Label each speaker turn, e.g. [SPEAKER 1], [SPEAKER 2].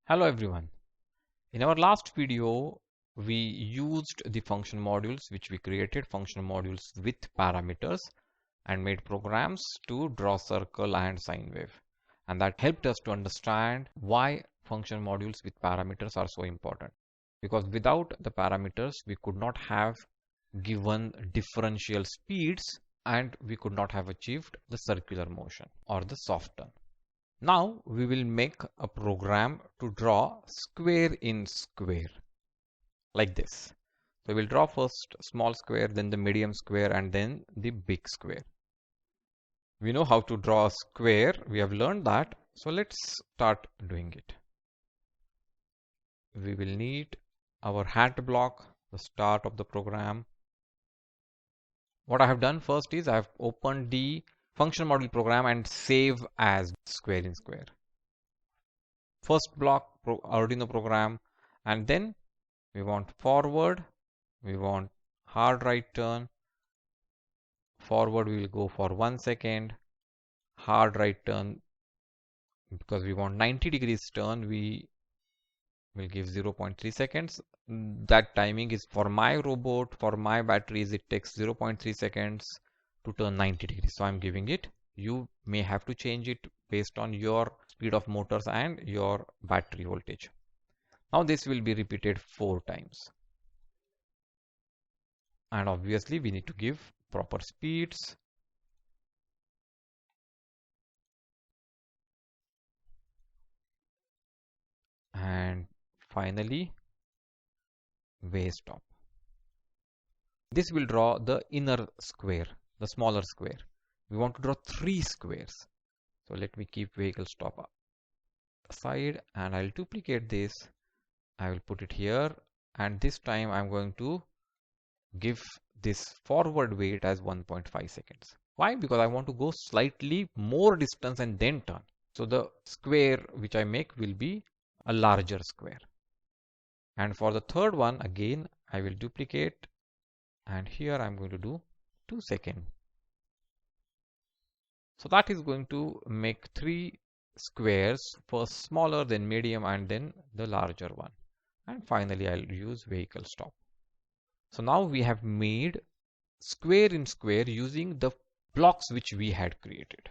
[SPEAKER 1] Hello everyone. In our last video, we used the function modules which we created, function modules with parameters, and made programs to draw circle and sine wave. And that helped us to understand why function modules with parameters are so important. Because without the parameters, we could not have given differential speeds and we could not have achieved the circular motion or the soft turn. Now we will make a program to draw square in square like this. So we'll draw first small square, then the medium square, and then the big square. We know how to draw a square. We have learned that. So let's start doing it. We will need our hat block, the start of the program. What I have done first is I have opened the function module program and save as square in square. First block Arduino program, and then we want forward, we want hard right turn. Forward we will go for 1 second, hard right turn because we want 90 degrees turn, we will give 0.3 seconds. That timing is for my robot, for my batteries it takes 0.3 seconds to turn 90 degrees, so I'm giving it. You may have to change it based on your speed of motors and your battery voltage. Now this will be repeated 4 times. And obviously we need to give proper speeds. And finally way stop. This will draw the inner square, the smaller square. We want to draw 3 squares. So let me keep vehicle stop aside and I'll duplicate this. I will put it here, and this time I'm going to give this forward wait as 1.5 seconds. Why? Because I want to go slightly more distance and then turn. So the square which I make will be a larger square. And for the third one, again, I will duplicate, and here I'm going to do 2 seconds. So that is going to make 3 squares, first smaller, then medium, and then the larger one. And finally, I'll use vehicle stop. So now we have made square in square using the blocks which we had created.